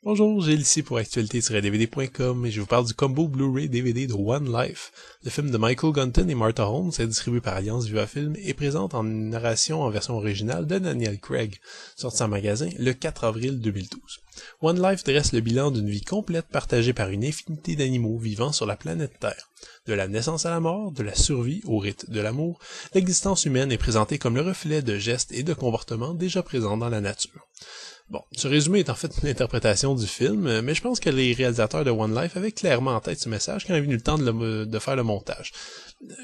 Bonjour, Gilles ici pour actualité-dvd.com et je vous parle du combo Blu-ray DVD de One Life. Le film de Michael Gunton et Martha Holmes est distribué par Alliance Viva Film et présente en narration en version originale de Daniel Craig, sorti en magasin le 4 avril 2012. One Life dresse le bilan d'une vie complète partagée par une infinité d'animaux vivant sur la planète Terre. De la naissance à la mort, de la survie au rite de l'amour, l'existence humaine est présentée comme le reflet de gestes et de comportements déjà présents dans la nature. Bon, ce résumé est en fait une interprétation du film, mais je pense que les réalisateurs de One Life avaient clairement en tête ce message quand ils ont eu le temps de faire le montage.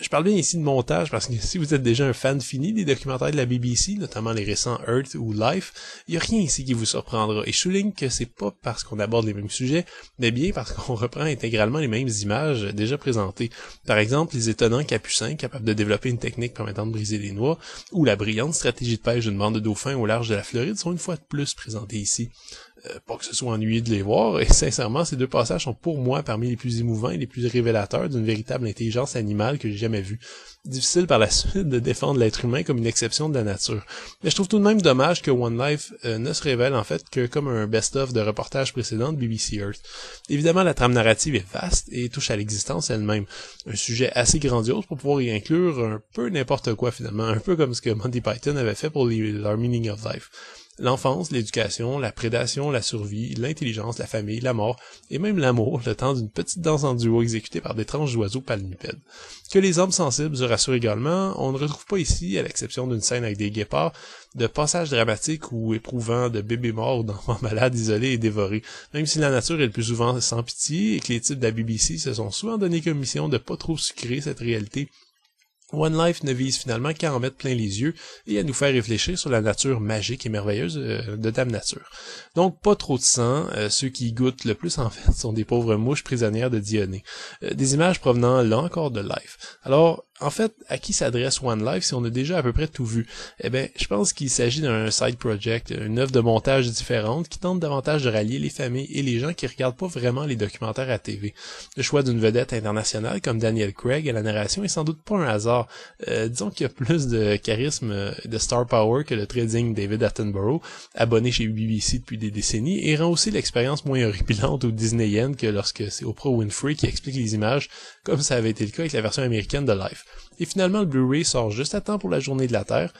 Je parle bien ici de montage parce que si vous êtes déjà un fan fini des documentaires de la BBC, notamment les récents Earth ou Life, il n'y a rien ici qui vous surprendra. Et je souligne que c'est pas parce qu'on aborde les mêmes sujets, mais bien parce qu'on reprend intégralement les mêmes images déjà présentées. Par exemple, les étonnants capucins capables de développer une technique permettant de briser les noix, ou la brillante stratégie de pêche d'une bande de dauphins au large de la Floride sont une fois de plus présentés ici. Pas que ce soit ennuyé de les voir, et sincèrement, ces deux passages sont pour moi parmi les plus émouvants et les plus révélateurs d'une véritable intelligence animale que j'ai jamais vue. Difficile par la suite de défendre l'être humain comme une exception de la nature. Mais je trouve tout de même dommage que One Life ne se révèle en fait que comme un best-of de reportages précédents de BBC Earth. Évidemment, la trame narrative est vaste et touche à l'existence elle-même. Un sujet assez grandiose pour pouvoir y inclure un peu n'importe quoi finalement, un peu comme ce que Monty Python avait fait pour leur Meaning of Life. L'enfance, l'éducation, la prédation, la survie, l'intelligence, la famille, la mort, et même l'amour, le temps d'une petite danse en duo exécutée par d'étranges oiseaux palmipèdes. Que les hommes sensibles se rassurent également, on ne retrouve pas ici, à l'exception d'une scène avec des guépards, de passages dramatiques ou éprouvants de bébés morts ou d'enfants malades isolés et dévorés, même si la nature est le plus souvent sans pitié et que les types de la BBC se sont souvent donné comme mission de pas trop sucrer cette réalité. One Life ne vise finalement qu'à en mettre plein les yeux et à nous faire réfléchir sur la nature magique et merveilleuse de Dame Nature. Donc pas trop de sang, ceux qui y goûtent le plus en fait sont des pauvres mouches prisonnières de Dionée. Des images provenant là encore de Life. Alors, en fait, à qui s'adresse One Life si on a déjà à peu près tout vu? Eh bien, je pense qu'il s'agit d'un side project, une œuvre de montage différente qui tente davantage de rallier les familles et les gens qui regardent pas vraiment les documentaires à TV. Le choix d'une vedette internationale comme Daniel Craig à la narration est sans doute pas un hasard. Disons qu'il y a plus de charisme, de star power que le très digne David Attenborough, abonné chez BBC depuis des décennies, et rend aussi l'expérience moins horripilante ou disneyenne que lorsque c'est Oprah Winfrey qui explique les images, comme ça avait été le cas avec la version américaine de Life. Et finalement, le Blu-ray sort juste à temps pour la Journée de la Terre.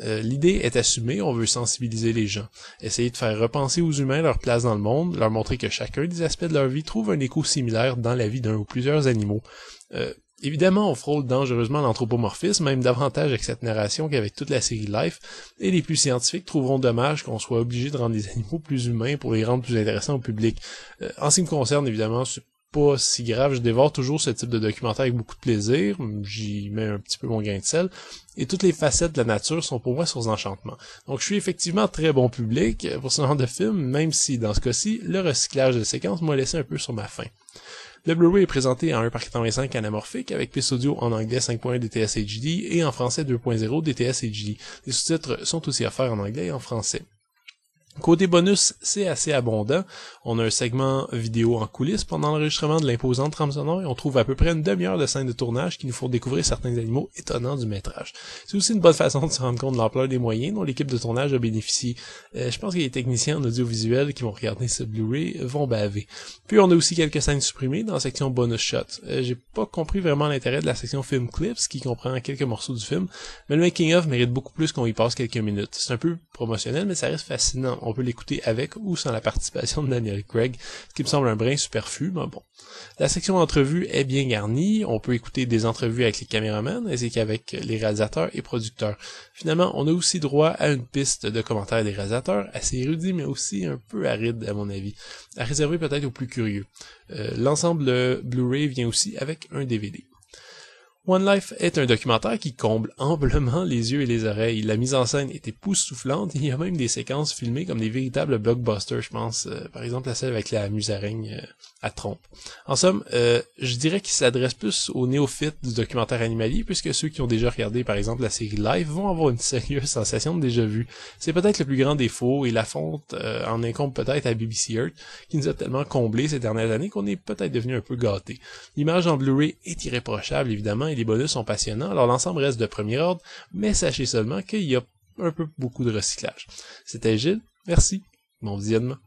L'idée est assumée, on veut sensibiliser les gens. Essayer de faire repenser aux humains leur place dans le monde, leur montrer que chacun des aspects de leur vie trouve un écho similaire dans la vie d'un ou plusieurs animaux. Évidemment, on frôle dangereusement l'anthropomorphisme, même davantage avec cette narration qu'avec toute la série Life, et les plus scientifiques trouveront dommage qu'on soit obligé de rendre les animaux plus humains pour les rendre plus intéressants au public. En ce qui me concerne, évidemment, c'est pas si grave, je dévore toujours ce type de documentaire avec beaucoup de plaisir, j'y mets un petit peu mon grain de sel, et toutes les facettes de la nature sont pour moi source d'enchantement. Donc je suis effectivement très bon public pour ce genre de film, même si, dans ce cas-ci, le recyclage de séquences m'a laissé un peu sur ma faim. Le Blu-ray est présenté en 1:85 anamorphique avec piste audio en anglais 5.1 DTS HD et en français 2.0 DTS HD. Les sous-titres sont aussi offerts en anglais et en français. Côté bonus, c'est assez abondant. On a un segment vidéo en coulisses pendant l'enregistrement de l'imposante trame sonore et on trouve à peu près une demi-heure de scènes de tournage qui nous font découvrir certains animaux étonnants du métrage. C'est aussi une bonne façon de se rendre compte de l'ampleur des moyens dont l'équipe de tournage a bénéficié. Je pense que les techniciens en audiovisuel qui vont regarder ce Blu-ray vont baver. Puis on a aussi quelques scènes supprimées dans la section bonus shot. J'ai pas compris vraiment l'intérêt de la section film clips qui comprend quelques morceaux du film, mais le making of mérite beaucoup plus qu'on y passe quelques minutes. C'est un peu promotionnel, mais ça reste fascinant. On peut l'écouter avec ou sans la participation de Daniel Craig, ce qui me semble un brin superflu, mais bon. La section entrevue est bien garnie, on peut écouter des entrevues avec les caméramans, ainsi qu'avec les réalisateurs et producteurs. Finalement, on a aussi droit à une piste de commentaires des réalisateurs, assez érudits, mais aussi un peu aride à mon avis, à réserver peut-être aux plus curieux. L'ensemble Blu-ray vient aussi avec un DVD. One Life est un documentaire qui comble amplement les yeux et les oreilles. La mise en scène est époustouflante et il y a même des séquences filmées comme des véritables blockbusters, je pense. Par exemple, la scène avec la musaraigne à trompe. En somme, je dirais qu'il s'adresse plus aux néophytes du documentaire animalier, puisque ceux qui ont déjà regardé, par exemple, la série Live vont avoir une sérieuse sensation de déjà-vu. C'est peut-être le plus grand défaut et la fonte en incombe peut-être à BBC Earth, qui nous a tellement comblé ces dernières années qu'on est peut-être devenu un peu gâté. L'image en Blu-ray est irréprochable, évidemment, et les bonus sont passionnants, alors l'ensemble reste de premier ordre, mais sachez seulement qu'il y a un peu beaucoup de recyclage. C'était Gilles, merci, bon visionnement.